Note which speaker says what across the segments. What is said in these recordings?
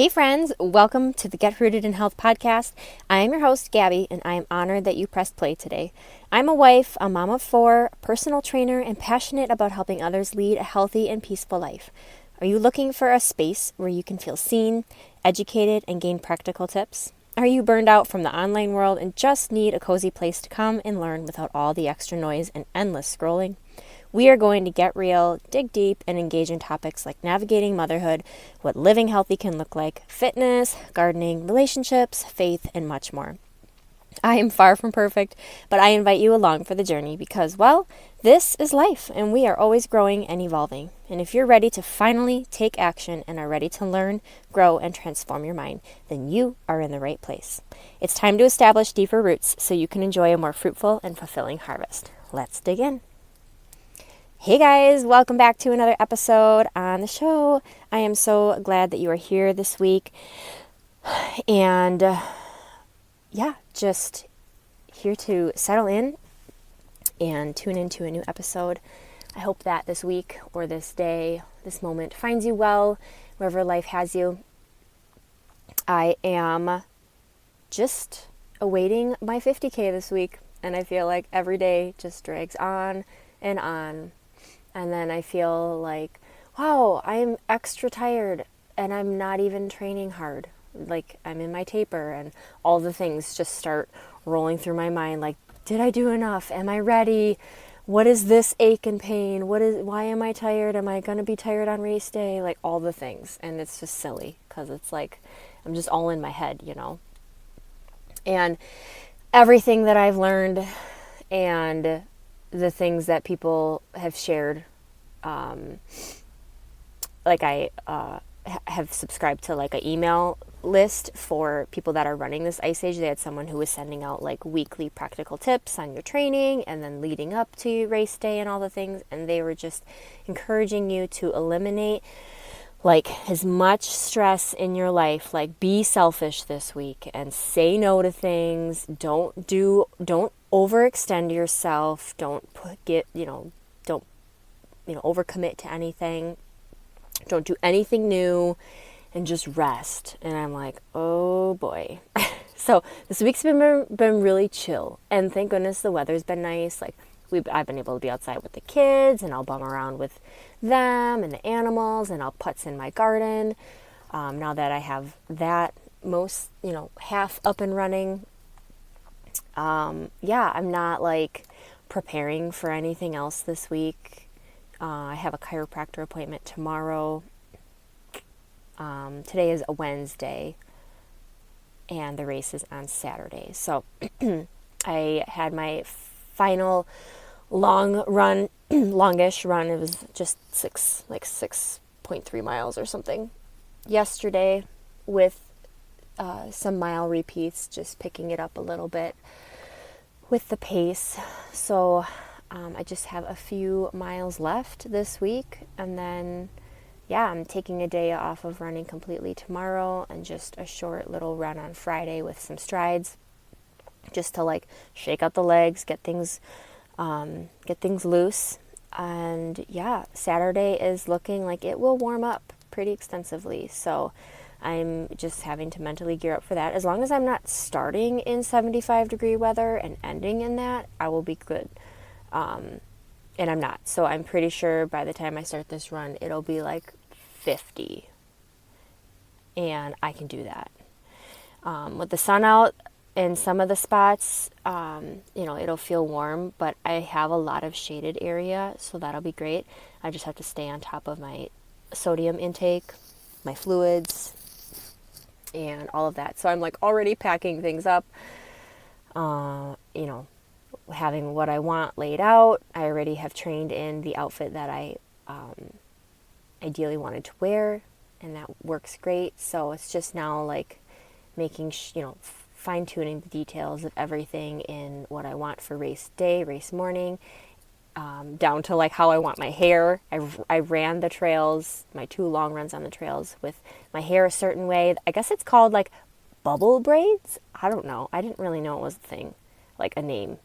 Speaker 1: Hey friends, welcome to the Get Rooted in Health podcast. I am your host, Gabby, and I am honored that you pressed play today. I'm a wife, a mom of four, a personal trainer, and passionate about helping others lead a healthy and peaceful life. Are you looking for a space where you can feel seen, educated, and gain practical tips? Are you burned out from the online world and just need a cozy place to come and learn without all the extra noise and endless scrolling? We are going to get real, dig deep, and engage in topics like navigating motherhood, what living healthy can look like, fitness, gardening, relationships, faith, and much more. I am far from perfect, but I invite you along for the journey because, well, this is life, and we are always growing and evolving. And if you're ready to finally take action and are ready to learn, grow, and transform your mind, then you are in the right place. It's time to establish deeper roots so you can enjoy a more fruitful and fulfilling harvest. Let's dig in. Hey guys, welcome back to another episode on the show. I am so glad that you are here this week. And just here to settle in and tune into a new episode. I hope that this week or this day, this moment finds you well, wherever life has you. I am just awaiting my 50K this week, and I feel like every day just drags on and on. And then I feel like, wow, I'm extra tired and I'm not even training hard. Like I'm in my taper and all the things just start rolling through my mind. Like, did I do enough? Am I ready? What is this ache and pain? Why am I tired? Am I going to be tired on race day? Like all the things. And it's just silly because it's like, I'm just all in my head, you know? And everything that I've learned and the things that people have shared, like I have subscribed to like an email list for people that are running this Ice Age. They had someone who was sending out like weekly practical tips on your training and then leading up to race day and all the things, and they were just encouraging you to eliminate like as much stress in your life. Like be selfish this week and say no to things. Don't overextend yourself. Don't overcommit to anything. Don't do anything new and just rest. And I'm like, oh boy. So this week's been really chill, and thank goodness the weather's been nice. Like I've been able to be outside with the kids, and I'll bum around with them and the animals, and I'll putz in my garden. Now that I have that half up and running, I'm not like preparing for anything else this week. I have a chiropractor appointment tomorrow. Today is a Wednesday, and the race is on Saturday. So I had my final longish run. It was just 6.3 miles or something yesterday with some mile repeats, just picking it up a little bit with the pace. So I just have a few miles left this week, and then I'm taking a day off of running completely tomorrow and just a short little run on Friday with some strides, just to like shake out the legs, get things loose. And Saturday is looking like it will warm up pretty extensively, so I'm just having to mentally gear up for that. As long as I'm not starting in 75-degree weather and ending in that, I will be good. And I'm not. So I'm pretty sure by the time I start this run, it'll be like 50. And I can do that. With the sun out in some of the spots, it'll feel warm, but I have a lot of shaded area, so that'll be great. I just have to stay on top of my sodium intake, my fluids, and all of that. So I'm like already packing things up, having what I want laid out. I already have trained in the outfit that I ideally wanted to wear, and that works great. So it's just now like making, fine-tuning the details of everything in what I want for race day, race morning, down to like how I want my hair. I ran the trails, my 2 long runs on the trails with my hair a certain way. I guess it's called like bubble braids. I don't know. I didn't really know it was a thing, like a name.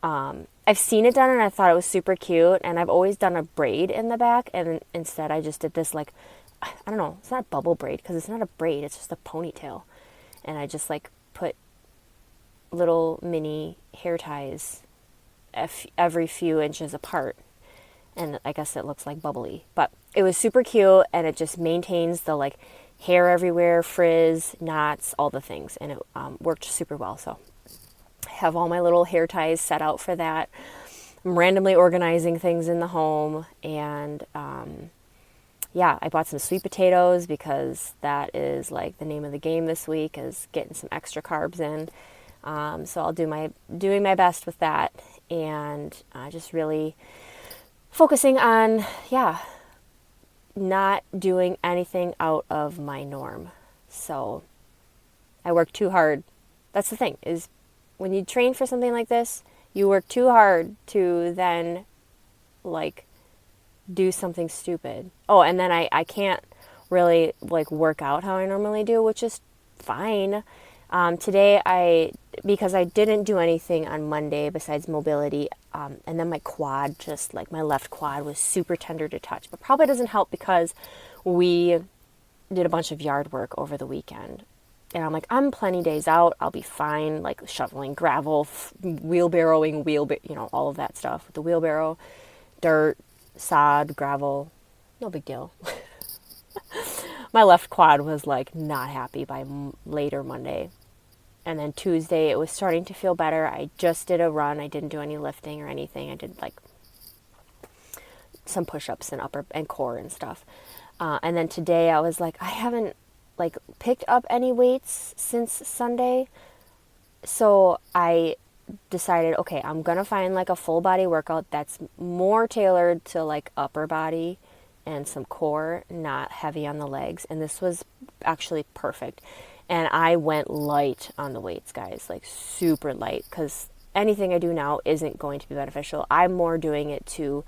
Speaker 1: I've seen it done and I thought it was super cute, and I've always done a braid in the back, and instead I just did this like I don't know, it's not bubble braid because it's not a braid, it's just a ponytail. And I just like put little mini hair ties every few inches apart. And I guess it looks like bubbly. But it was super cute, and it just maintains the like hair everywhere, frizz, knots, all the things. And it worked super well. So I have all my little hair ties set out for that. I'm randomly organizing things in the home, and yeah, I bought some sweet potatoes because that is like the name of the game this week, is getting some extra carbs in. So I'll doing my best with that, and just really focusing on, not doing anything out of my norm. So I work too hard. That's the thing, is when you train for something like this, you work too hard to then like do something stupid. Oh, and then I can't really like work out how I normally do, which is fine. Today because I didn't do anything on Monday besides mobility, and then my quad, just like my left quad, was super tender to touch, but probably doesn't help because we did a bunch of yard work over the weekend. And I'm like, I'm plenty days out, I'll be fine, like shoveling gravel, wheelbarrowing, all of that stuff with the wheelbarrow, dirt, sod, gravel, no big deal. My left quad was like not happy by later Monday. And then Tuesday, it was starting to feel better. I just did a run. I didn't do any lifting or anything. I did like some push-ups and upper and core and stuff. And then today I was like, I haven't like picked up any weights since Sunday. So I decided, okay, I'm going to find like a full body workout that's more tailored to like upper body and some core, not heavy on the legs. And this was actually perfect. And I went light on the weights, guys, like super light, because anything I do now isn't going to be beneficial. I'm more doing it to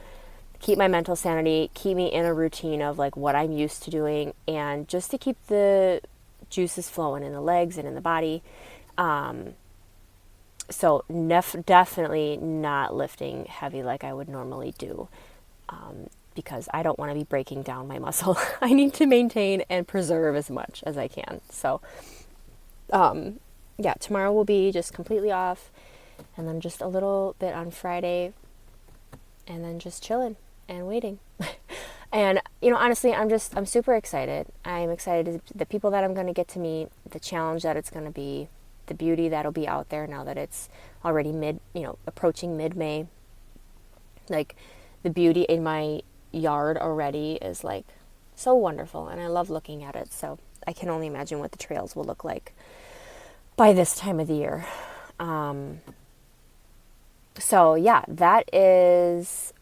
Speaker 1: keep my mental sanity, keep me in a routine of like what I'm used to doing, and just to keep the juices flowing in the legs and in the body. So definitely not lifting heavy like I would normally do, because I don't want to be breaking down my muscle. I need to maintain and preserve as much as I can. So, tomorrow will be just completely off, and then just a little bit on Friday, and then just chilling and waiting. And, honestly, I'm super excited. I'm excited the people that I'm going to get to meet, the challenge that it's going to be, the beauty that'll be out there now that it's already approaching mid-May. Like, the beauty in my yard already is like so wonderful, and I love looking at it. So I can only imagine what the trails will look like by this time of the year. So yeah, that is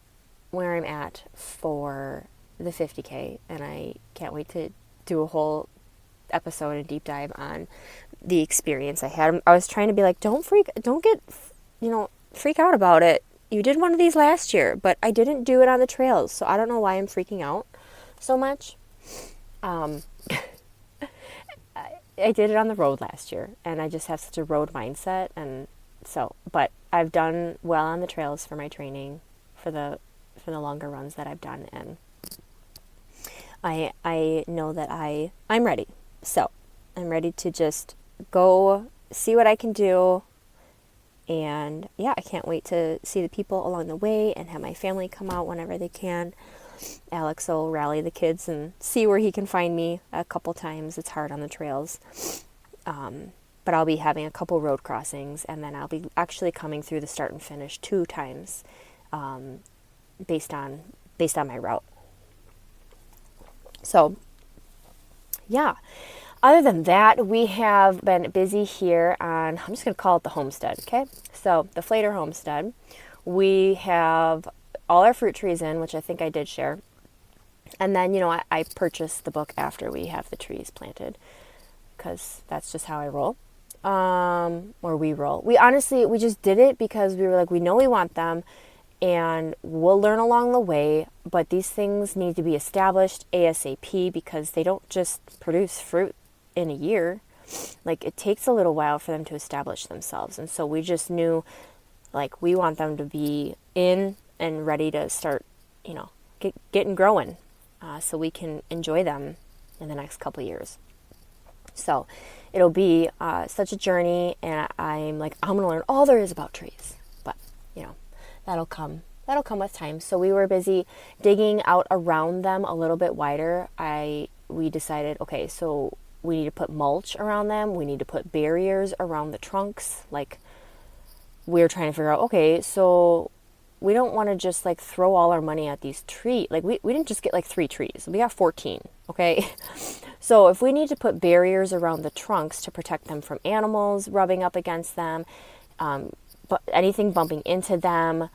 Speaker 1: where I'm at for the 50K, and I can't wait to do a whole episode and deep dive on the experience I had. I was trying to be like, don't get freak out about it. You did one of these last year, but I didn't do it on the trails, so I don't know why I'm freaking out so much. I did it on the road last year, and I just have such a road mindset, and so, but I've done well on the trails for my training for the longer runs that I've done, and I know that I'm ready. So I'm ready to just go see what I can do. And yeah, I can't wait to see the people along the way and have my family come out whenever they can. Alex will rally the kids and see where he can find me a couple times. It's hard on the trails. But I'll be having a couple road crossings, and then I'll be actually coming through the start and finish 2 times, based on my route. So yeah. Other than that, we have been busy here on, I'm just going to call it the homestead, okay? So the Flater homestead, we have all our fruit trees in, which I think I did share. And then, I purchased the book after we have the trees planted, because that's just how I roll, or we roll. We just did it because we were like, we know we want them, and we'll learn along the way, but these things need to be established ASAP because they don't just produce fruit in a year. Like, it takes a little while for them to establish themselves. And so we just knew, like, we want them to be in and ready to start, getting growing. so we can enjoy them in the next couple years. So it'll be such a journey, and I'm like, I'm going to learn all there is about trees. But, that'll come. That'll come with time. So we were busy digging out around them a little bit wider. We decided, okay, so we need to put mulch around them. We need to put barriers around the trunks. Like, we're trying to figure out, okay, so we don't want to just like throw all our money at these trees. Like we didn't just get like 3 trees. We got 14. Okay. So if we need to put barriers around the trunks to protect them from animals rubbing up against them, but anything bumping into them,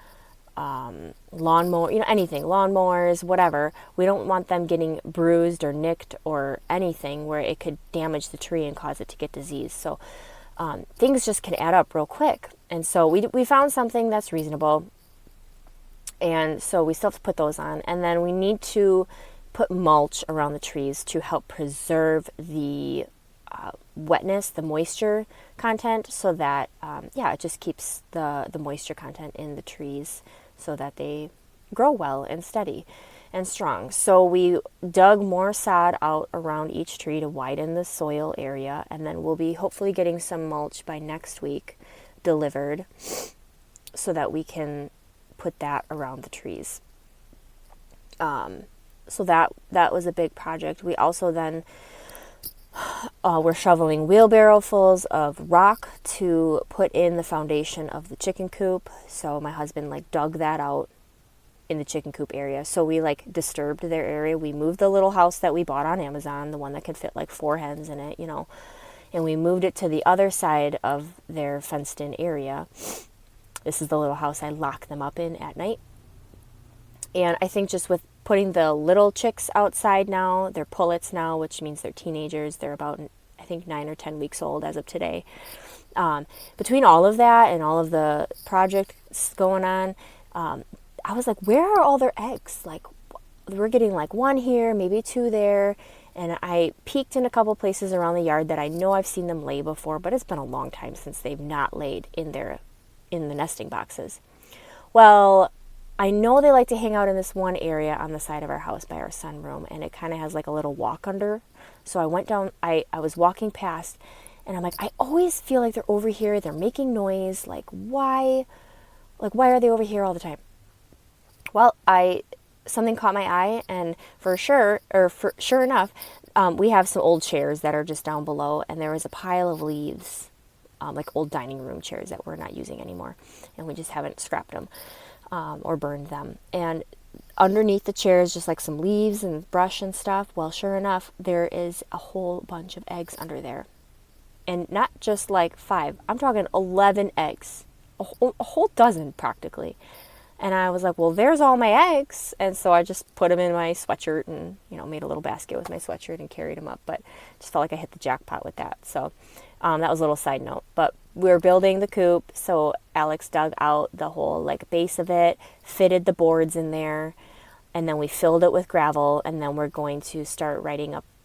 Speaker 1: lawnmower, anything, lawnmowers, whatever, we don't want them getting bruised or nicked or anything where it could damage the tree and cause it to get disease. So things just can add up real quick. And so we found something that's reasonable. And so we still have to put those on. And then we need to put mulch around the trees to help preserve the wetness, the moisture content, so that, it just keeps the moisture content in the trees so that they grow well and steady and strong. So we dug more sod out around each tree to widen the soil area. And then we'll be hopefully getting some mulch by next week delivered so that we can put that around the trees. So that was a big project. We also then we're shoveling wheelbarrowfuls of rock to put in the foundation of the chicken coop. So my husband dug that out in the chicken coop area. So we disturbed their area. We moved the little house that we bought on Amazon, the one that could fit 4 hens in it, and we moved it to the other side of their fenced in area. This is the little house I lock them up in at night. And I think just with putting the little chicks outside now, they're pullets now, which means they're teenagers. They're about, I think, 9 or 10 weeks old as of today. Between all of that and all of the projects going on, I was like, where are all their eggs? We're getting 1 here, maybe 2 there. And I peeked in a couple places around the yard that I know I've seen them lay before, but it's been a long time since they've not laid in the nesting boxes. Well, I know they like to hang out in this one area on the side of our house by our sunroom, and it kind of has a little walk under. So I went down, I was walking past, and I'm like, I always feel like they're over here, they're making noise, why are they over here all the time? Well, something caught my eye, and sure enough, we have some old chairs that are just down below, and there was a pile of leaves, old dining room chairs that we're not using anymore, and we just haven't scrapped them or burned them. And underneath the chairs, just some leaves and brush and stuff. Well, sure enough, there is a whole bunch of eggs under there, and not just 5. I'm talking 11 eggs, a whole dozen practically. And I was like, well, there's all my eggs. And so I just put them in my sweatshirt and, made a little basket with my sweatshirt and carried them up. But just felt like I hit the jackpot with that. So that was a little side note. But we're building the coop. So Alex dug out the whole base of it, fitted the boards in there. And then we filled it with gravel. And then we're going to start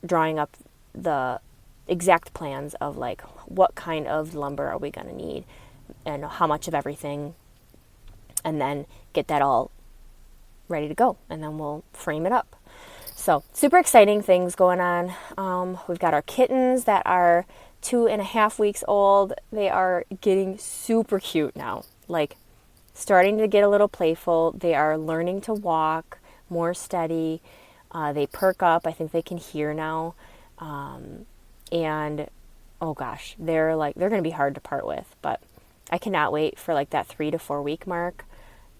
Speaker 1: drawing up the exact plans of what kind of lumber are we going to need and how much of everything. And then get that all ready to go. And then we'll frame it up. So super exciting things going on. We've got our kittens that are 2.5 weeks old. They are getting super cute now. Starting to get a little playful. They are learning to walk more steady. They perk up. I think they can hear now. And oh gosh, they're going to be hard to part with. But I cannot wait for that 3 to 4 week mark.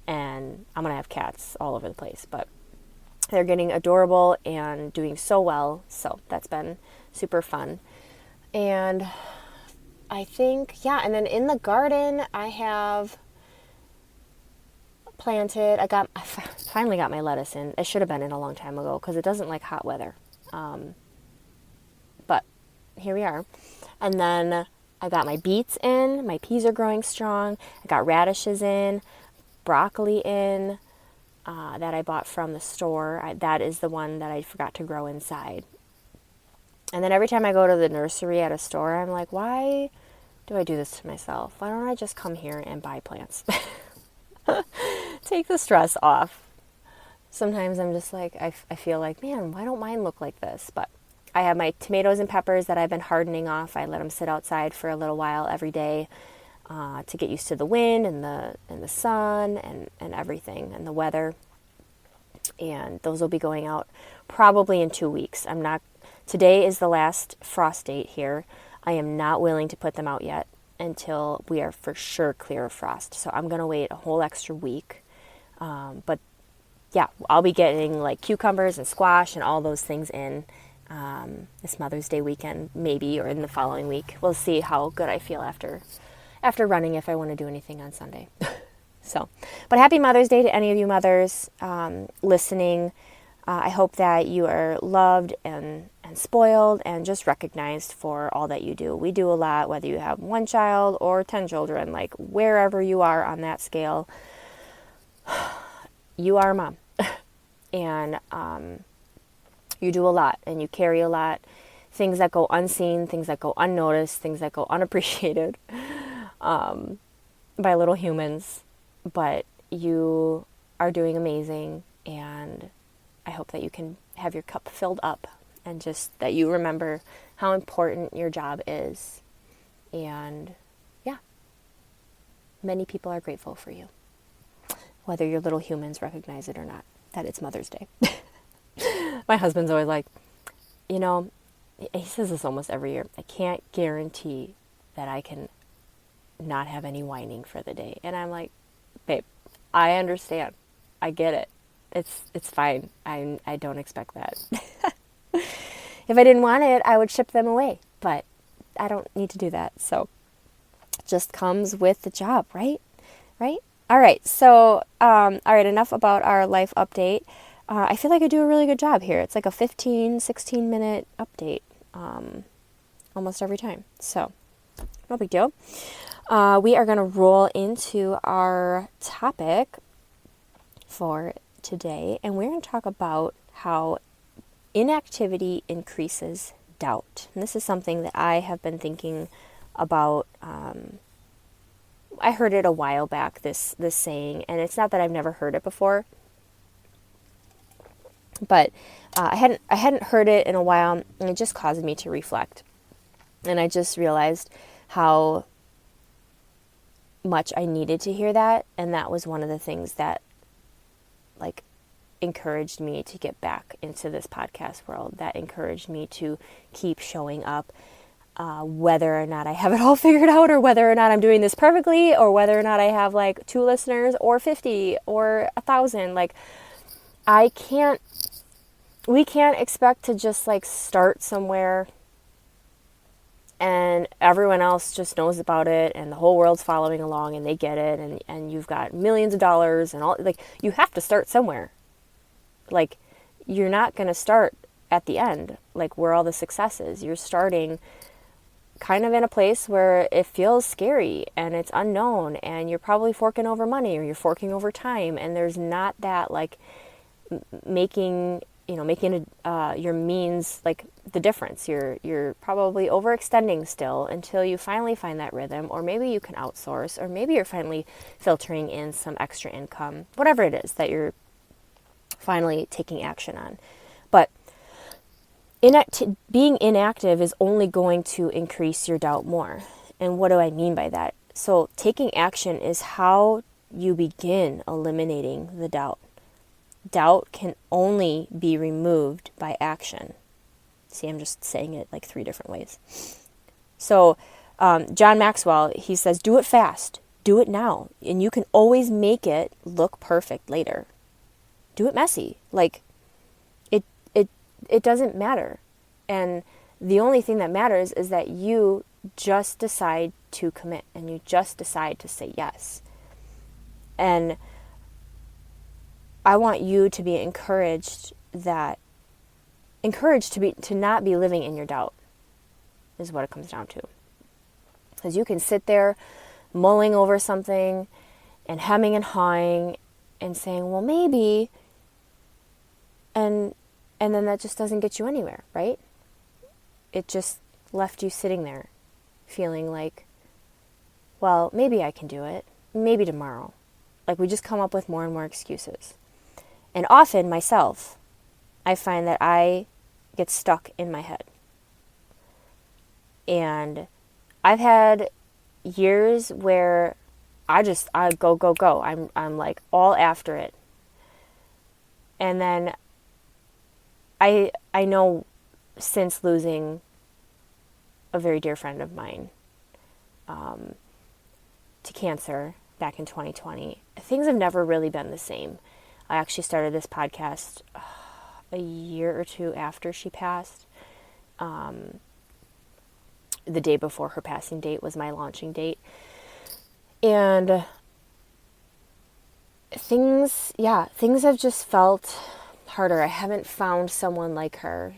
Speaker 1: And I'm going to have cats all over the place, but they're getting adorable and doing so well. So that's been super fun. And I think, and then in the garden, I have planted, I finally got my lettuce in. It should have been in a long time ago because it doesn't like hot weather. But here we are. And then I got my beets in. My peas are growing strong. I got radishes in. Broccoli in that I bought from the store. That is the one that I forgot to grow inside. And then every time I go to the nursery at a store, I'm like, why do I do this to myself? Why don't I just come here and buy plants? Take the stress off. Sometimes I'm just like, I feel like, man, why don't mine look like this? But I have my tomatoes and peppers that I've been hardening off. I let them sit outside for a little while every day to get used to the wind and the sun and everything and the weather. And those will be going out probably in 2 weeks. Today is the last frost date here. I am not willing to put them out yet until we are for sure clear of frost. So I'm going to wait a whole extra week. But yeah, I'll be getting like cucumbers and squash and all those things in this Mother's Day weekend, maybe, or in the following week. We'll see how good I feel after running, if I want to do anything on Sunday. So, but happy Mother's Day to any of you mothers listening. I hope that you are loved and spoiled and just recognized for all that you do. We do a lot, whether you have 1 child or 10 children, like wherever you are on that scale, you are a mom. And you do a lot and you carry a lot. Things that go unseen, things that go unnoticed, things that go unappreciated by little humans. But you are doing amazing, and I hope that you can have your cup filled up and just that you remember how important your job is. And yeah, many people are grateful for you, whether your little humans recognize it or not, that it's Mother's Day. My husband's always like, he says this almost every year, I can't guarantee that I can not have any whining for the day. And I'm like, babe, I understand. I get it. It's fine. I don't expect that. If I didn't want it, I would ship them away. But I don't need to do that. So it just comes with the job, right? Right? All right. So, all right, enough about our life update. I feel like I do a really good job here. It's like a 15, 16-minute update almost every time. So no big deal. We are going to roll into our topic for today, and we're going to talk about how inactivity increases doubt. And this is something that I have been thinking about. I heard it a while back, this saying, and it's not that I've never heard it before, but I hadn't heard it in a while, and it just caused me to reflect. And I just realized how much I needed to hear that, and that was one of the things that encouraged me to get back into this podcast world, that encouraged me to keep showing up, whether or not I have it all figured out, or whether or not I'm doing this perfectly, or whether or not I have 2 listeners or 50 or 1,000. We can't expect to just start somewhere and everyone else just knows about it and the whole world's following along and they get it, and you've got millions of dollars and all. You have to start somewhere. You're not going to start at the end, where all the success is. You're starting kind of in a place where it feels scary and it's unknown, and you're probably forking over money, or you're forking over time, and there's not that making your means the difference. You're probably overextending still until you finally find that rhythm, or maybe you can outsource, or maybe you're finally filtering in some extra income, whatever it is that you're finally taking action on. But being inactive is only going to increase your doubt more. And what do I mean by that? So taking action is how you begin eliminating the doubt. Doubt can only be removed by action. See, I'm just saying it 3 different ways. So John Maxwell, he says, do it fast, do it now, and you can always make it look perfect later. Do it messy. It doesn't matter. And the only thing that matters is that you just decide to commit, and you just decide to say yes. And I want you to be encouraged to not be living in your doubt, is what it comes down to. Because you can sit there mulling over something and hemming and hawing and saying, well, maybe, and then that just doesn't get you anywhere, right? It just left you sitting there feeling well, maybe I can do it, maybe tomorrow. We just come up with more and more excuses. And often myself, I find that I get stuck in my head. And I've had years where I go, go, go. I'm like all after it. And then I know since losing a very dear friend of mine to cancer back in 2020, things have never really been the same. I actually started this podcast a year or two after she passed. The day before her passing date was my launching date. And things have just felt harder. I haven't found someone like her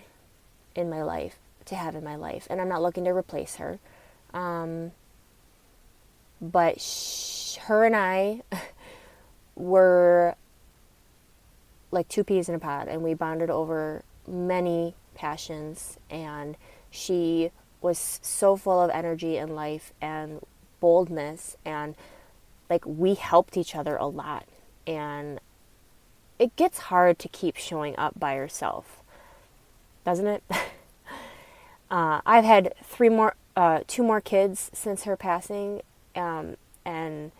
Speaker 1: in my life to have in my life, and I'm not looking to replace her. But her and I were like two peas in a pod, and we bonded over many passions, and she was so full of energy and life and boldness, and like we helped each other a lot. And it gets hard to keep showing up by yourself, doesn't it? I've had two more kids since her passing, and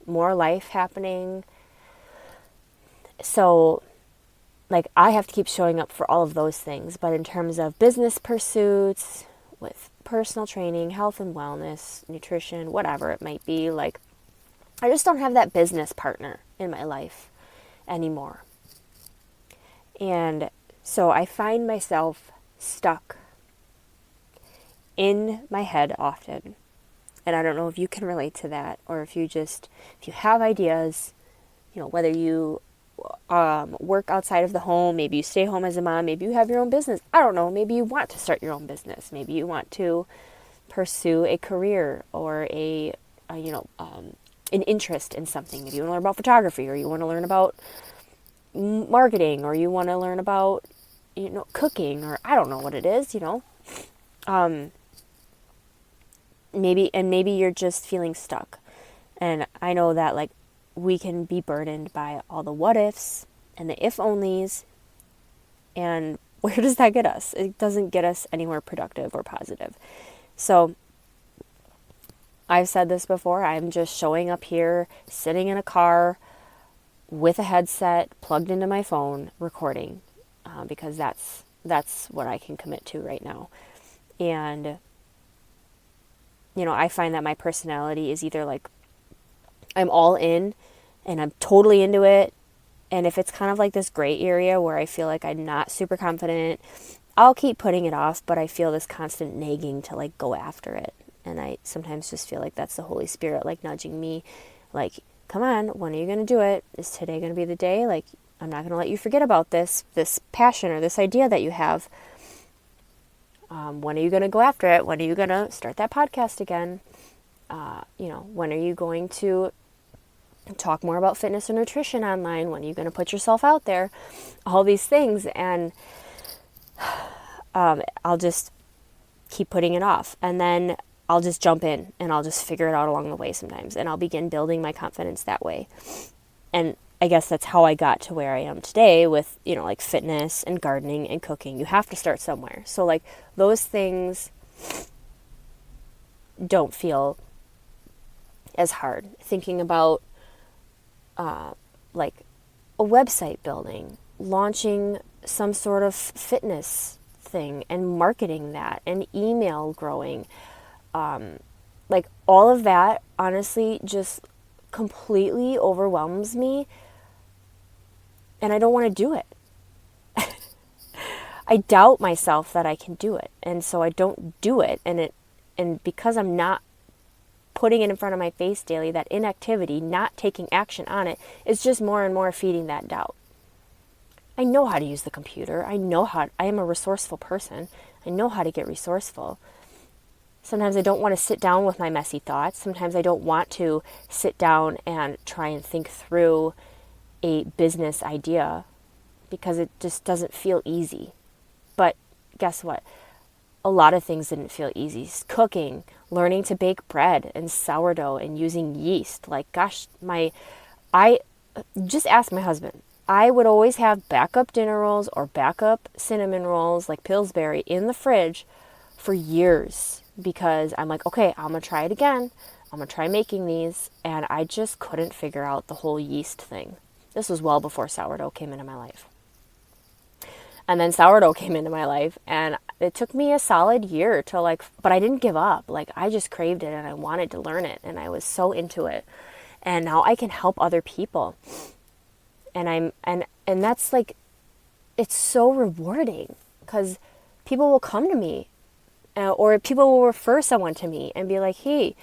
Speaker 1: more life happening. So, like, I have to keep showing up for all of those things. But in terms of business pursuits, with personal training, health and wellness, nutrition, whatever it might be, like, I just don't have that business partner in my life anymore. And so I find myself stuck in my head often. And I don't know if you can relate to that, or if you have ideas, whether you work outside of the home, maybe you stay home as a mom, maybe you have your own business. I don't know, maybe you want to start your own business. Maybe you want to pursue a career or an interest in something. Maybe you want to learn about photography, or you want to learn about marketing, or you want to learn about, cooking, or I don't know what it is, maybe you're just feeling stuck. And I know that, like, we can be burdened by all the what ifs and the if onlys. And where does that get us? It doesn't get us anywhere productive or positive. So I've said this before, I'm just showing up here, sitting in a car with a headset plugged into my phone, recording, because that's what I can commit to right now. And I find that my personality is either like I'm all in and I'm totally into it, and if it's kind of like this gray area where I feel like I'm not super confident, I'll keep putting it off, but I feel this constant nagging to like go after it. And I sometimes just feel like that's the Holy Spirit like nudging me, like, come on, when are you going to do it? Is today going to be the day? Like, I'm not going to let you forget about this passion or this idea that you have. When are you going to go after it? When are you going to start that podcast again? When are you going to talk more about fitness and nutrition online? When are you going to put yourself out there? All these things. And I'll just keep putting it off. And then I'll just jump in and I'll just figure it out along the way sometimes. And I'll begin building my confidence that way. And I guess that's how I got to where I am today with, like fitness and gardening and cooking. You have to start somewhere. So like those things don't feel as hard. Thinking about like a website building, launching some sort of fitness thing and marketing that, and email growing. Like all of that honestly just completely overwhelms me, and I don't want to do it. I doubt myself that I can do it, and so I don't do it. And because I'm not putting it in front of my face daily, that inactivity, not taking action on it, is just more and more feeding that doubt. I know how to use the computer. I am a resourceful person. I know how to get resourceful. Sometimes I don't want to sit down with my messy thoughts. Sometimes I don't want to sit down and try and think through a business idea because it just doesn't feel easy. But guess what? A lot of things didn't feel easy. Cooking, learning to bake bread and sourdough and using yeast. Like, gosh, I just asked my husband. I would always have backup dinner rolls or backup cinnamon rolls like Pillsbury in the fridge for years because I'm like, okay, I'm going to try it again. I'm going to try making these. And I just couldn't figure out the whole yeast thing. This was well before sourdough came into my life. And then sourdough came into my life, and it took me a solid year to like, but I didn't give up. Like, I just craved it and I wanted to learn it, and I was so into it. And now I can help other people. And that's like, it's so rewarding because people will come to me or people will refer someone to me and be like, hey,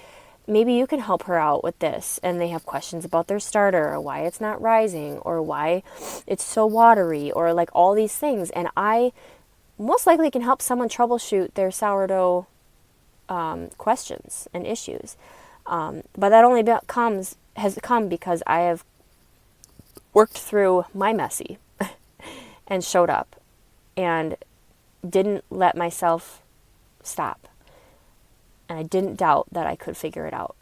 Speaker 1: maybe you can help her out with this. And they have questions about their starter or why it's not rising or why it's so watery or like all these things. And I most likely can help someone troubleshoot their sourdough questions and issues. But that only has come because I have worked through my messy and showed up and didn't let myself stop. And I didn't doubt that I could figure it out.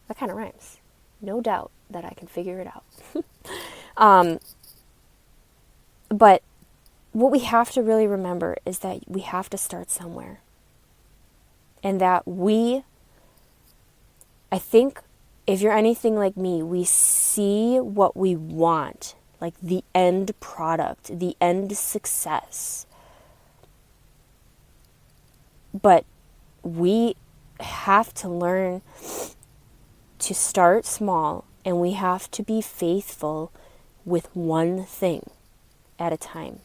Speaker 1: That kind of rhymes. No doubt that I can figure it out. But what we have to really remember is that we have to start somewhere. And that I think if you're anything like me, we see what we want, like the end product, the end success. But we have to learn to start small, and we have to be faithful with one thing at a time.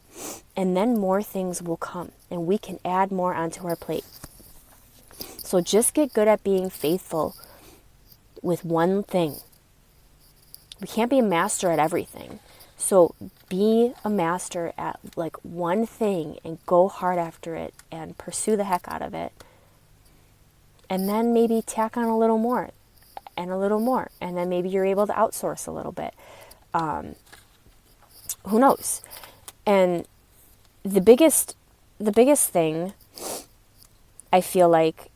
Speaker 1: And then more things will come, and we can add more onto our plate. So just get good at being faithful with one thing. We can't be a master at everything. So be a master at like one thing and go hard after it and pursue the heck out of it. And then maybe tack on a little more and a little more. And then maybe you're able to outsource a little bit. Who knows? And the biggest thing I feel like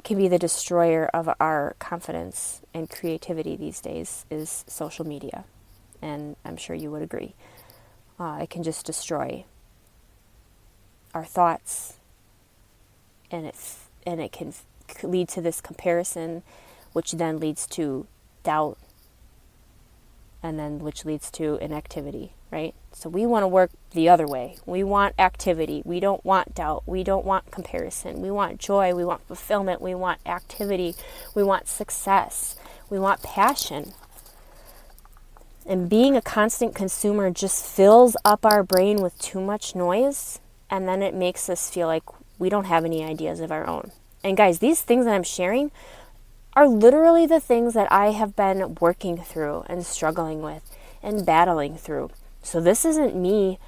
Speaker 1: can be the destroyer of our confidence and creativity these days is social media. And I'm sure you would agree. It can just destroy our thoughts, and it can lead to this comparison, which then leads to doubt, and then which leads to inactivity, right? So we want to work the other way. We want activity. We don't want doubt. We don't want comparison. We want joy. We want fulfillment. We want activity. We want success. We want passion. And being a constant consumer just fills up our brain with too much noise, and then it makes us feel like we don't have any ideas of our own. And guys, these things that I'm sharing are literally the things that I have been working through and struggling with and battling through. So this isn't me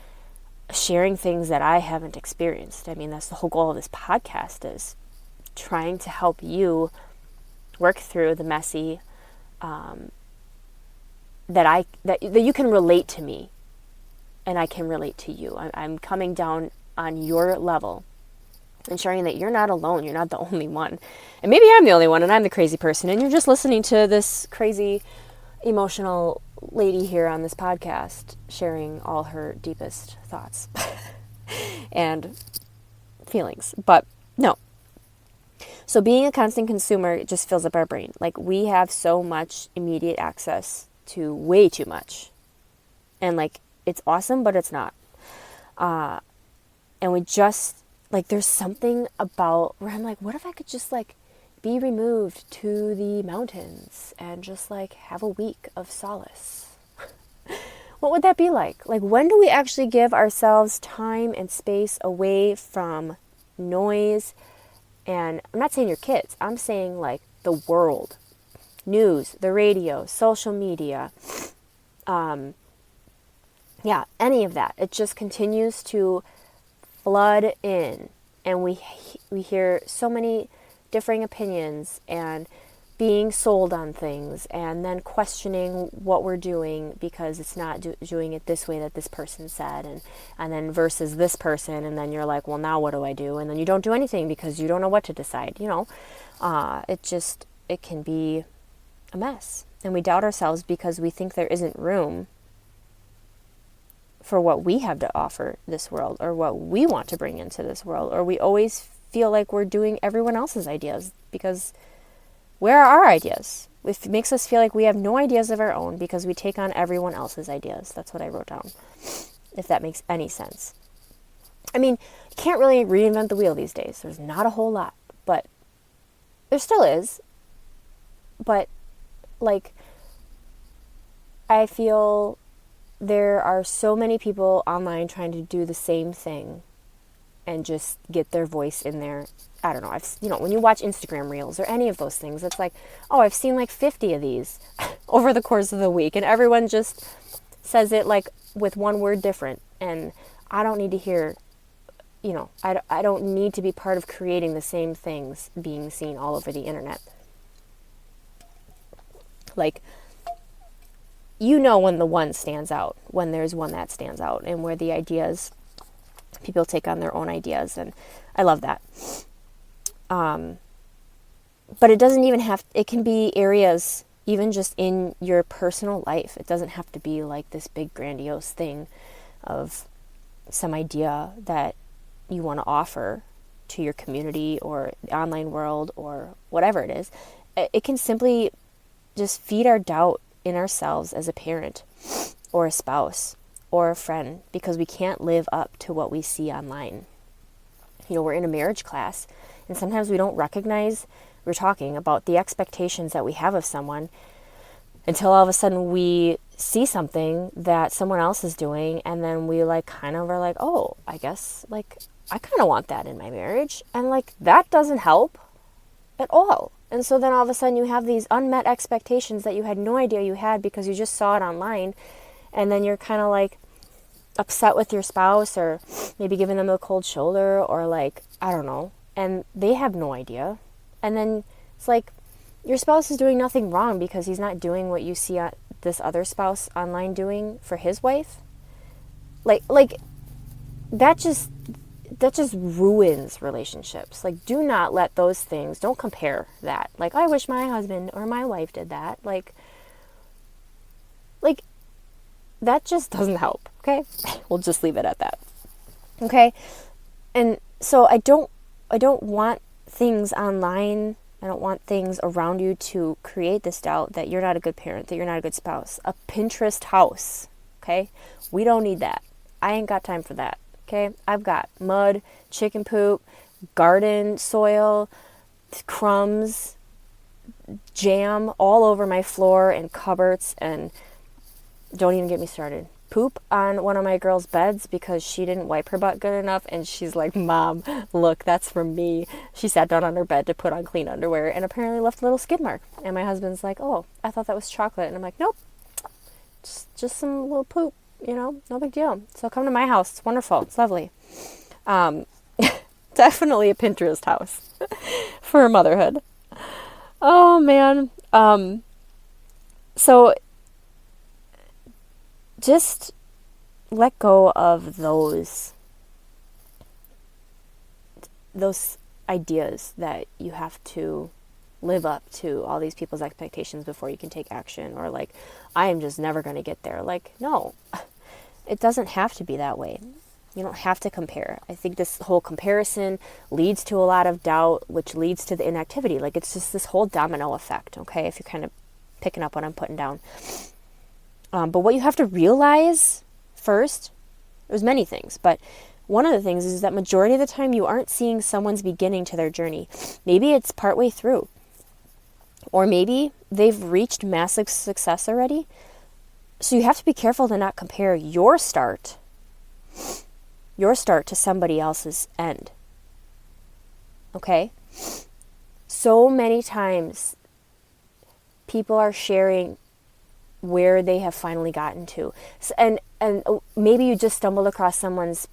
Speaker 1: sharing things that I haven't experienced. I mean, that's the whole goal of this podcast, is trying to help you work through the messy, that you can relate to me and I can relate to you. I'm coming down on your level and showing that you're not alone. You're not the only one. And maybe I'm the only one and I'm the crazy person and you're just listening to this crazy emotional lady here on this podcast sharing all her deepest thoughts and feelings. But no. So being a constant consumer just fills up our brain. Like, we have so much immediate access to way too much. And like, it's awesome, but it's not. And we just, like, there's something about where I'm like, what if I could just like be removed to the mountains and just like have a week of solace? What would that be like? Like, when do we actually give ourselves time and space away from noise? And I'm not saying your kids, I'm saying like the world, news, the radio, social media, any of that. It just continues to flood in, and we hear so many differing opinions and being sold on things, and then questioning what we're doing because it's not doing it this way that this person said, and then versus this person, and then you're like, well, now what do I do? And then you don't do anything because you don't know what to decide. It can be a mess, and we doubt ourselves because we think there isn't room for what we have to offer this world or what we want to bring into this world, or we always feel like we're doing everyone else's ideas, because where are our ideas? It makes us feel like we have no ideas of our own because we take on everyone else's ideas. That's what I wrote down, if that makes any sense. I mean, you can't really reinvent the wheel these days. There's not a whole lot, but there still is. But, like, I feel there are so many people online trying to do the same thing and just get their voice in there. I don't know. When you watch Instagram Reels or any of those things, it's like, oh, I've seen like 50 of these over the course of the week, and everyone just says it like with one word different. And I don't need to hear, I don't need to be part of creating the same things being seen all over the internet. Like, when the one stands out, when there's one that stands out, and where the ideas, people take on their own ideas, and I love that. But it doesn't even it can be areas, even just in your personal life. It doesn't have to be like this big grandiose thing of some idea that you want to offer to your community or the online world or whatever it is. It can simply just feed our doubt in ourselves as a parent or a spouse or a friend, because we can't live up to what we see online. We're in a marriage class, and sometimes we don't recognize we're talking about the expectations that we have of someone until all of a sudden we see something that someone else is doing, and then we kind of are like, oh, I guess I kind of want that in my marriage, and that doesn't help at all. And so then all of a sudden you have these unmet expectations that you had no idea you had because you just saw it online, and then you're kind of upset with your spouse, or maybe giving them a cold shoulder, or I don't know, and they have no idea. And then it's like your spouse is doing nothing wrong because he's not doing what you see this other spouse online doing for his wife. That just ruins relationships. Do not let those things, don't compare that. I wish my husband or my wife did that. That just doesn't help, okay? We'll just leave it at that. Okay? And so I don't want things online, I don't want things around you to create this doubt that you're not a good parent, that you're not a good spouse. A Pinterest house, okay? We don't need that. I ain't got time for that, okay? I've got mud, chicken poop, garden soil, crumbs, jam all over my floor and cupboards, and don't even get me started. Poop on one of my girls' beds because she didn't wipe her butt good enough, and she's like, Mom, look, that's from me. She sat down on her bed to put on clean underwear and apparently left a little skid mark. And my husband's like, oh, I thought that was chocolate. And I'm like, nope, just some little poop, no big deal. So come to my house. It's wonderful. It's lovely. Definitely a Pinterest house for motherhood. Oh, man. So just let go of those ideas that you have to live up to all these people's expectations before you can take action, or I am just never going to get there. No, it doesn't have to be that way. You don't have to compare. I think this whole comparison leads to a lot of doubt, which leads to the inactivity. It's just this whole domino effect, okay, if you're kind of picking up what I'm putting down. But what you have to realize first, there's many things, but one of the things is that majority of the time you aren't seeing someone's beginning to their journey. Maybe it's partway through, or maybe they've reached massive success already. So you have to be careful to not compare your start to somebody else's end. Okay? So many times people are sharing where they have finally gotten to. And maybe you just stumbled across someone's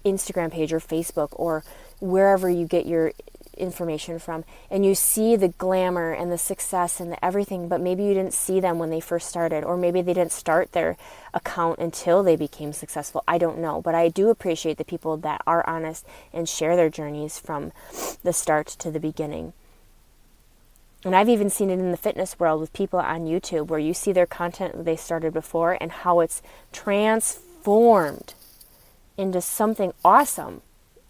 Speaker 1: Instagram page or Facebook or wherever you get your information from, and you see the glamour and the success and the everything, but maybe you didn't see them when they first started, or maybe they didn't start their account until they became successful. I don't know, but I do appreciate the people that are honest and share their journeys from the start to the beginning. And I've even seen it in the fitness world with people on YouTube, where you see their content they started before and how it's transformed transformed into something awesome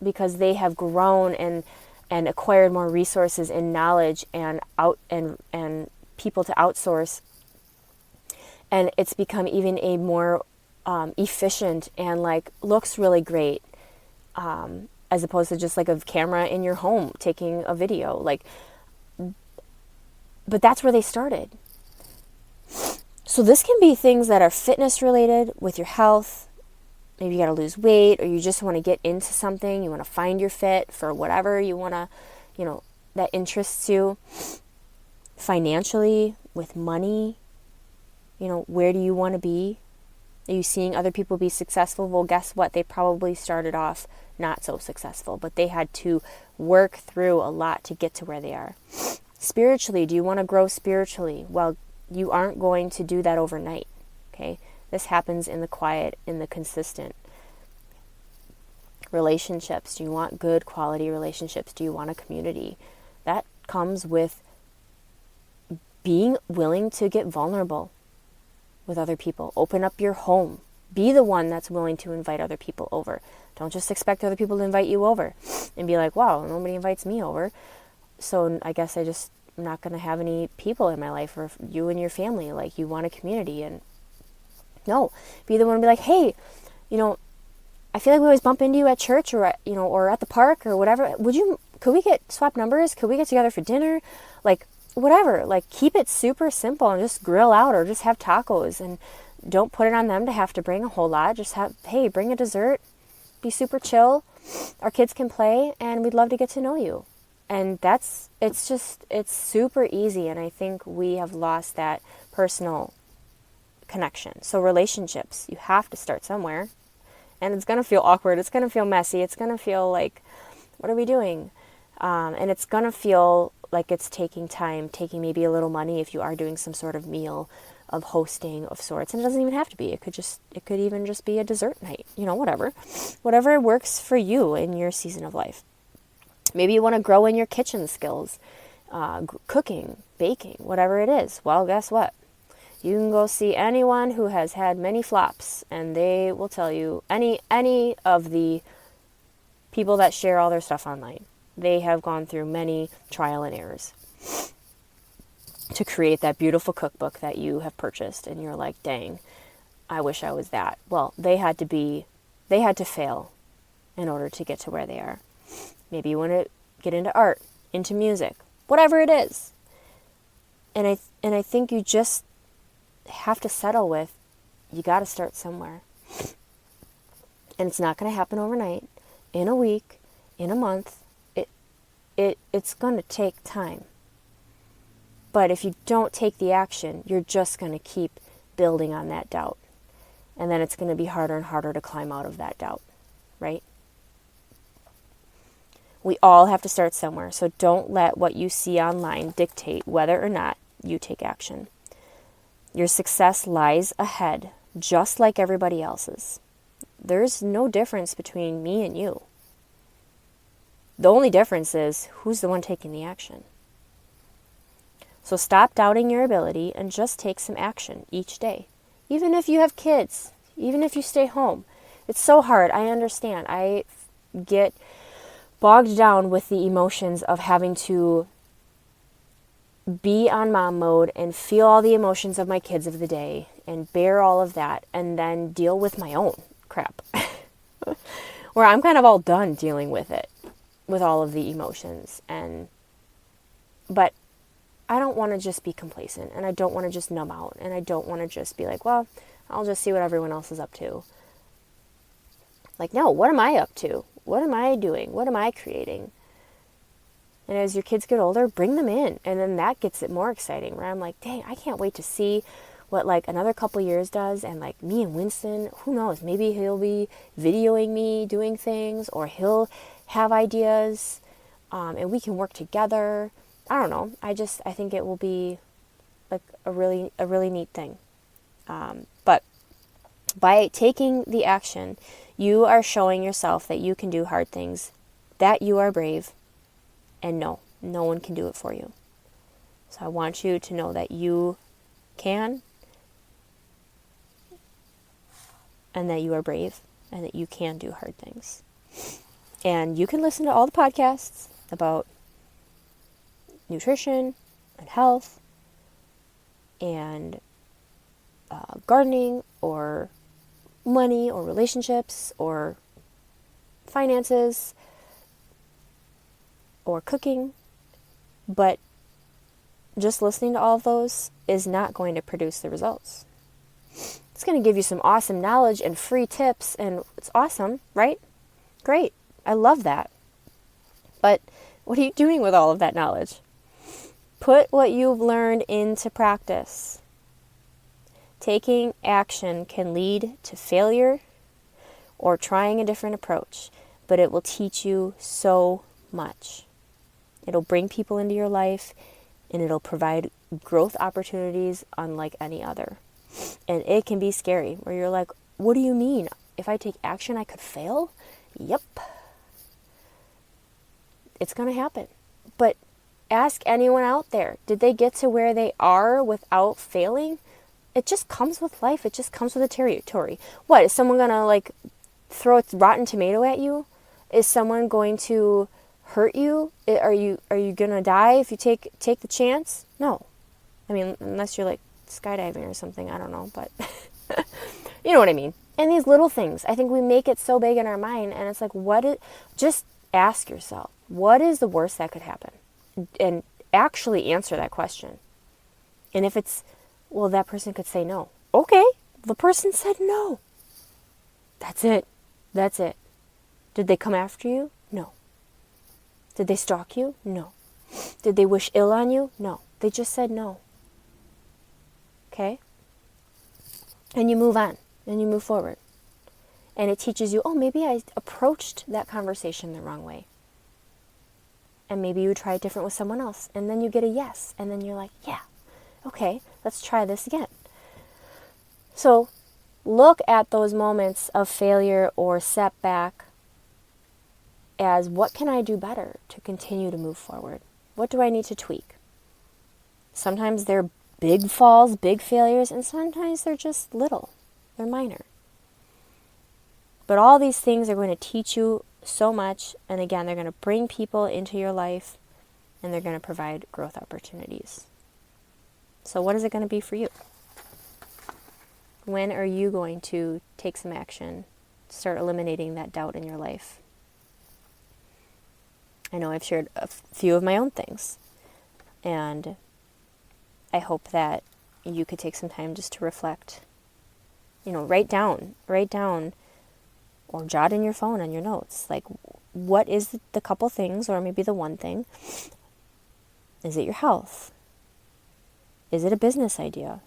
Speaker 1: because they have grown and acquired more resources and knowledge and people to outsource, and it's become even a more efficient and like looks really great, as opposed to just like a camera in your home taking a video. Like, but that's where they started. So this can be things that are fitness related with your health. Maybe you got to lose weight, or you just want to get into something. You want to find your fit for whatever you want to, that interests you. Financially, with money, where do you want to be? Are you seeing other people be successful? Well, guess what? They probably started off not so successful, but they had to work through a lot to get to where they are. Spiritually, do you want to grow spiritually? Well, you aren't going to do that overnight, okay? This happens in the quiet, in the consistent. Relationships, do you want good quality relationships? Do you want a community? That comes with being willing to get vulnerable with other people. Open up your home. Be the one that's willing to invite other people over. Don't just expect other people to invite you over and be like, wow, nobody invites me over, so I guess I'm not going to have any people in my life, or you and your family. Like, you want a community. And no, be the one to be like, hey, I feel like we always bump into you at church or or at the park or whatever. Could we swap numbers? Could we get together for dinner? Like, whatever. Like, keep it super simple and just grill out or just have tacos, and don't put it on them to have to bring a whole lot. Just hey, bring a dessert. Be super chill. Our kids can play, and we'd love to get to know you. And it's super easy. And I think we have lost that personal connection. So relationships, you have to start somewhere. And it's going to feel awkward. It's going to feel messy. It's going to feel like, what are we doing? And it's going to feel like it's taking time, taking maybe a little money if you are doing some sort of meal of hosting of sorts. And it doesn't even have to be. It could even just be a dessert night, whatever. Whatever works for you in your season of life. Maybe you want to grow in your kitchen skills, cooking, baking, whatever it is. Well, guess what? You can go see anyone who has had many flops, and they will tell you, any of the people that share all their stuff online, they have gone through many trial and errors to create that beautiful cookbook that you have purchased, and you're like, dang, I wish I was that. Well, they had to fail in order to get to where they are. Maybe you want to get into art, into music, whatever it is. And I think you just have to settle with, you got to start somewhere. And it's not going to happen overnight, in a week, in a month. It's going to take time. But if you don't take the action, you're just going to keep building on that doubt. And then it's going to be harder and harder to climb out of that doubt, right? We all have to start somewhere. So don't let what you see online dictate whether or not you take action. Your success lies ahead, just like everybody else's. There's no difference between me and you. The only difference is who's the one taking the action. So stop doubting your ability and just take some action each day. Even if you have kids, even if you stay home. It's so hard. I understand. I get bogged down with the emotions of having to be on mom mode and feel all the emotions of my kids of the day and bear all of that, and then deal with my own crap. Where I'm kind of all done dealing with it, with all of the emotions. But I don't want to just be complacent, and I don't want to just numb out, and I don't want to just be like, well, I'll just see what everyone else is up to. Like, no, what am I up to? What am I doing? What am I creating? And as your kids get older, bring them in. And then that gets it more exciting, where I'm like, dang, I can't wait to see what like another couple years does. And like me and Winston, who knows, maybe he'll be videoing me doing things, or he'll have ideas, and we can work together. I don't know. I think it will be like a really neat thing. But by taking the action, you are showing yourself that you can do hard things, that you are brave, and no one can do it for you. So I want you to know that you can, and that you are brave and that you can do hard things. And you can listen to all the podcasts about nutrition and health and gardening or money or relationships or finances or cooking, but just listening to all of those is not going to produce the results. It's going to give you some awesome knowledge and free tips, and it's awesome, right? Great. I love that. But what are you doing with all of that knowledge? Put what you've learned into practice. Taking action can lead to failure or trying a different approach, but it will teach you so much. It'll bring people into your life, and it'll provide growth opportunities unlike any other. And it can be scary, where you're like, what do you mean? If I take action, I could fail? Yep. It's going to happen. But ask anyone out there, did they get to where they are without failing? It just comes with life. It just comes with the territory. What, is someone going to throw a rotten tomato at you? Is someone going to hurt you? Are you going to die if you take the chance? No. I mean, unless you're skydiving or something, I don't know, but you know what I mean. And these little things, I think we make it so big in our mind, and it's just ask yourself, what is the worst that could happen? And actually answer that question. And if it's, well, that person could say no. Okay, the person said no. That's it. Did they come after you? No. Did they stalk you? No. Did they wish ill on you? No. They just said no. Okay? And you move on, and you move forward. And it teaches you, oh, maybe I approached that conversation the wrong way. And maybe you try it different with someone else, and then you get a yes, and then you're like, yeah, okay, let's try this again. So look at those moments of failure or setback as, what can I do better to continue to move forward? What do I need to tweak? Sometimes they're big falls, big failures, and sometimes they're just little. They're minor. But all these things are going to teach you so much, and again, they're going to bring people into your life, and they're going to provide growth opportunities. So what is it going to be for you? When are you going to take some action, start eliminating that doubt in your life? I know I've shared a few of my own things, and I hope that you could take some time just to reflect. Write down, or jot in your phone on your notes. What is the couple things, or maybe the one thing? Is it your health? Is it a business idea?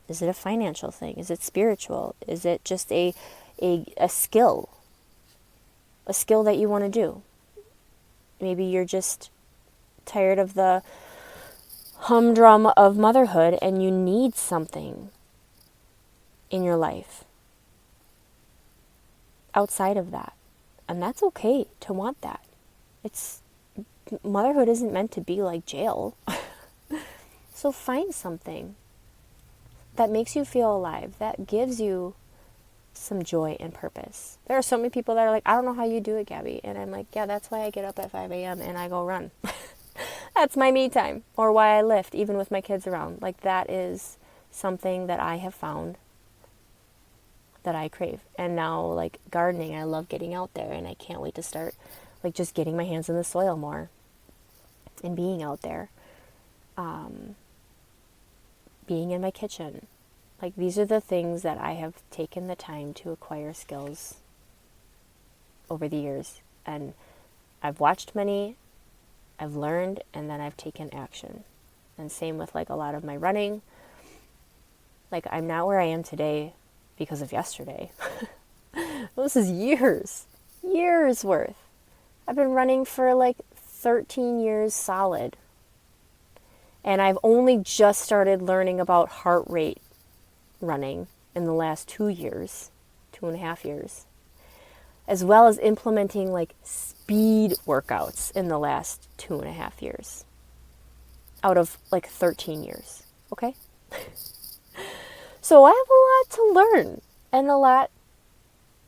Speaker 1: Is it a financial thing? Is it spiritual? Is it just a skill? A skill that you want to do? Maybe you're just tired of the humdrum of motherhood and you need something in your life outside of that. And that's okay to want that. Motherhood isn't meant to be like jail. So find something that makes you feel alive, that gives you some joy and purpose. There are so many people that are like, I don't know how you do it, Gabby. And I'm like, yeah, that's why I get up at 5 a.m. and I go run. That's my me time. Or why I lift, even with my kids around. That is something that I have found that I crave. And now, gardening, I love getting out there, and I can't wait to start, just getting my hands in the soil more and being out there. Being in my kitchen. These are the things that I have taken the time to acquire skills over the years. And I've watched many, I've learned, and then I've taken action. And same with a lot of my running. I'm not where I am today because of yesterday. This is years worth. I've been running for 13 years solid. And I've only just started learning about heart rate running in the last 2.5 years, as well as implementing speed workouts in the last 2.5 years out of 13 years. Okay. So I have a lot to learn and a lot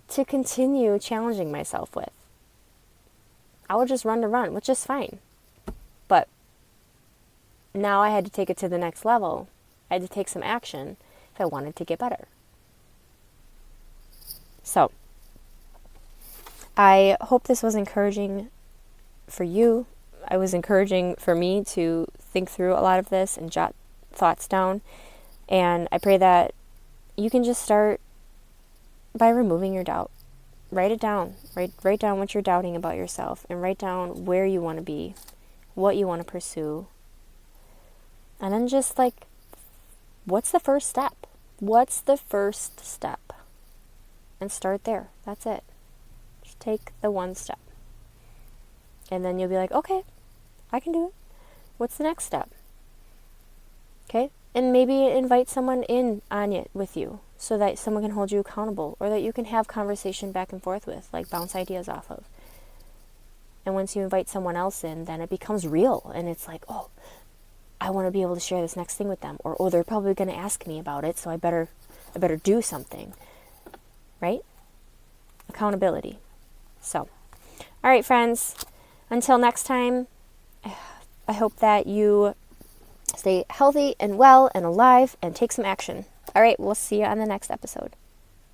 Speaker 1: to continue challenging myself with. I would just run to run, which is fine. But now I had to take it to the next level. I had to take some action if I wanted to get better. So, I hope this was encouraging for you. It was encouraging for me to think through a lot of this and jot thoughts down. And I pray that you can just start by removing your doubt. Write it down. Write down what you're doubting about yourself, and write down where you want to be, what you want to pursue. And then just what's the first step? What's the first step? And start there. That's it. Just take the one step. And then you'll be like, okay, I can do it. What's the next step? Okay? And maybe invite someone in on it with you so that someone can hold you accountable, or that you can have conversation back and forth with, bounce ideas off of. And once you invite someone else in, then it becomes real. And it's like, oh, I want to be able to share this next thing with them. Or, oh, they're probably going to ask me about it, so I better do something. Right? Accountability. So, all right, friends. Until next time, I hope that you stay healthy and well and alive and take some action. All right, we'll see you on the next episode.